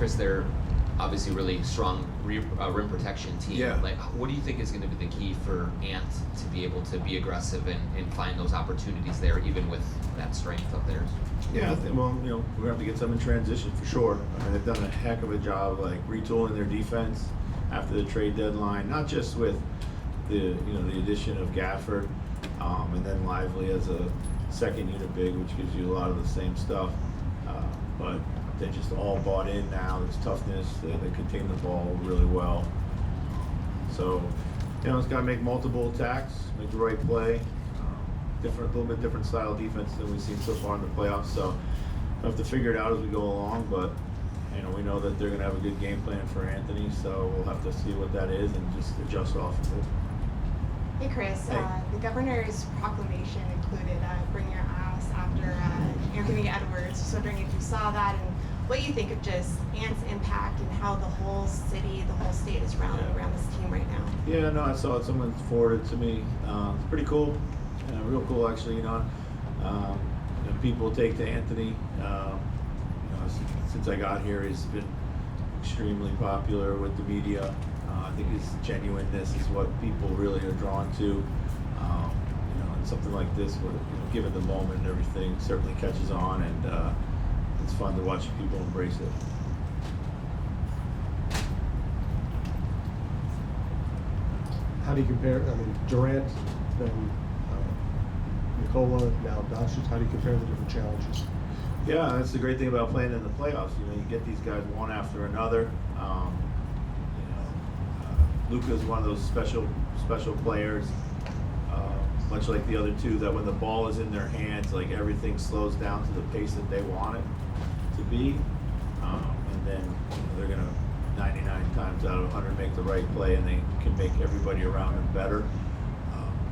Chris, they're obviously really strong rim protection team. Yeah. Like, what do you think is going to be the key for Ant to be able to be aggressive and find those opportunities there, even with that strength of theirs? Yeah, I think, well, we're gonna have to get some in transition for sure. I mean, they've done a heck of a job, like retooling their defense after the trade deadline. Not just with the addition of Gafford, and then Lively as a second unit big, which gives you a lot of the same stuff. But they just all bought in now. There's toughness. They contain the ball really well. So, it's got to make multiple attacks, make the right play. A little bit different style of defense than we've seen so far in the playoffs. So we'll have to figure it out as we go along. But we know that they're going to have a good game plan for Anthony. So we'll have to see what that is and just adjust off of it. Hey Chris, the governor's proclamation included "Bring Your Ass" after Anthony Edwards. Just wondering if you saw that and what you think of just Ant's impact and how the whole city, the whole state is rallying around this team right now. Yeah, no, I saw it. Someone forwarded it to me. It's pretty cool. Real cool, actually. People take to Anthony. Since I got here, he's been extremely popular with the media. I think his genuineness is what people really are drawn to. And something like this, where given the moment and everything, certainly catches on, and it's fun to watch people embrace it. How do you compare? I mean, Durant, then Nikola, now Doncic. How do you compare the different challenges? Yeah, that's the great thing about playing in the playoffs. You get these guys one after another. Luka is one of those special players, much like the other two, that when the ball is in their hands, like everything slows down to the pace that they want it to be, and then they're gonna 99 times out of 100 make the right play, and they can make everybody around them better.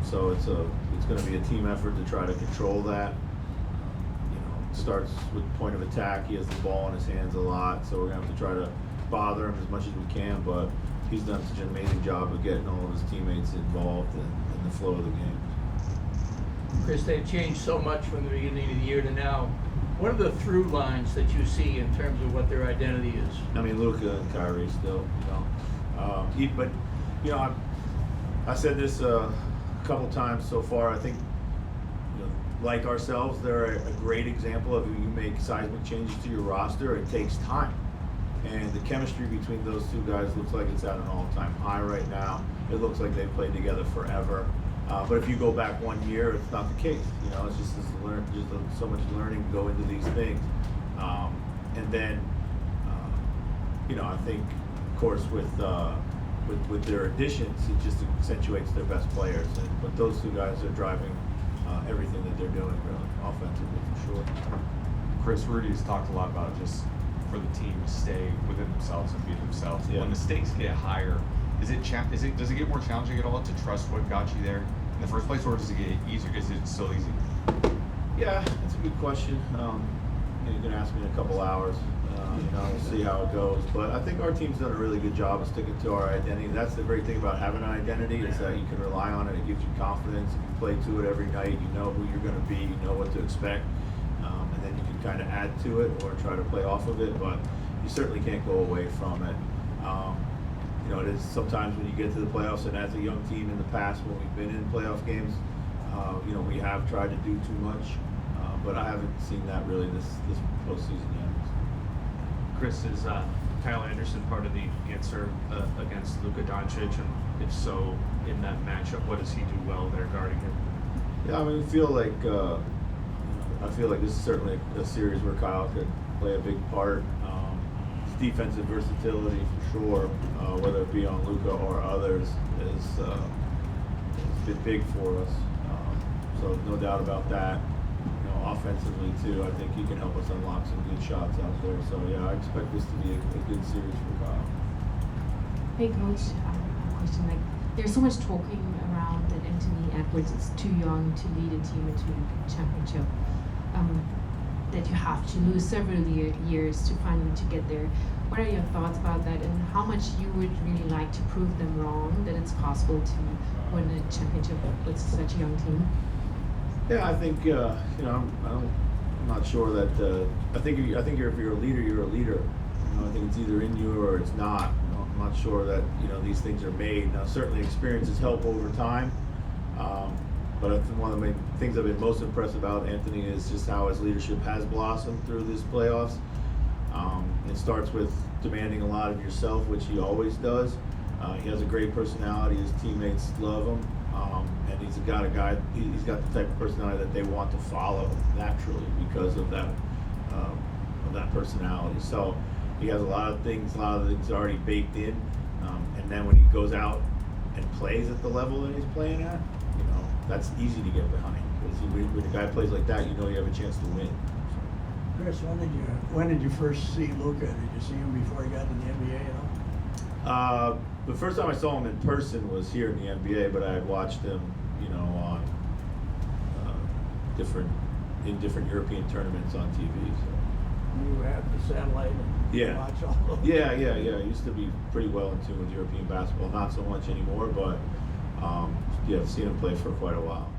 So it's going to be a team effort to try to control that. It starts with point of attack. He has the ball in his hands a lot, so we're going to have to try to bother him as much as we can, but he's done such an amazing job of getting all of his teammates involved in the flow of the game. Chris, they've changed so much from the beginning of the year to now. What are the through lines that you see in terms of what their identity is? I mean, Luka and Kyrie still, but I said this a couple times so far. I think, like ourselves, they're a great example of when you make seismic changes to your roster. It takes time, and the chemistry between those two guys looks like it's at an all-time high right now. It looks like they've played together forever. But if you go back 1 year, it's not the case. It's just so much learning to go into these things. And then, I think, of course, with their additions, it just accentuates their best players. But those two guys are driving everything that they're doing, really, offensively, for sure. Chris, Rudy's talked a lot about just for the team to stay within themselves and be themselves. Yeah. When the stakes get higher, does it get more challenging at all to trust what got you there in the first place, or does it get easier because it's so easy? Yeah, that's a good question. You're going to ask me in a couple hours. We'll see how it goes. But I think our team's done a really good job of sticking to our identity. That's the great thing about having an identity, is that you can rely on it. It gives you confidence. If you play to it every night, you know who you're going to be. You know what to expect. And then you can kind of add to it or try to play off of it. But you certainly can't go away from it. It is sometimes when you get to the playoffs, and as a young team in the past when we've been in playoff games, we have tried to do too much, but I haven't seen that really this postseason yet. Chris, is Kyle Anderson part of the answer against Luka Doncic, and if so, in that matchup, what does he do well there guarding him? Yeah, I mean, I feel like this is certainly a series where Kyle could play a big part. Defensive versatility for sure, whether it be on Luka or others, has been big for us. So no doubt about that. Offensively too, I think he can help us unlock some good shots out there. So yeah, I expect this to be a good series for Kyle. Hey coach, a question. There's so much talking around that Anthony Edwards is too young to lead a team into a championship. That you have to lose several years to finally to get there. What are your thoughts about that, and how much you would really like to prove them wrong that it's possible to win a championship with such a young team? Yeah, I think I'm not sure that. I think if you're a leader, you're a leader. I think it's either in you or it's not. I'm not sure that these things are made. Now, certainly experiences help over time, but I think one of the main things I've been most impressed about Anthony is just how his leadership has blossomed through this playoffs. It starts with demanding a lot of yourself, which he always does. He has a great personality. His teammates love him, and he's got a guy. He's got the type of personality that they want to follow naturally because of that personality. So he has a lot of things already baked in, and then when he goes out and plays at the level that he's playing at, that's easy to get behind because when a guy plays like that, you have a chance to win. Chris, when did you first see Luka? Did you see him before he got to the NBA at all? The first time I saw him in person was here in the NBA, but I had watched him, on different European tournaments on TV. So. You had the satellite and watch all of them? Yeah. I used to be pretty well in tune with European basketball. Not so much anymore, but I've seen him play for quite a while.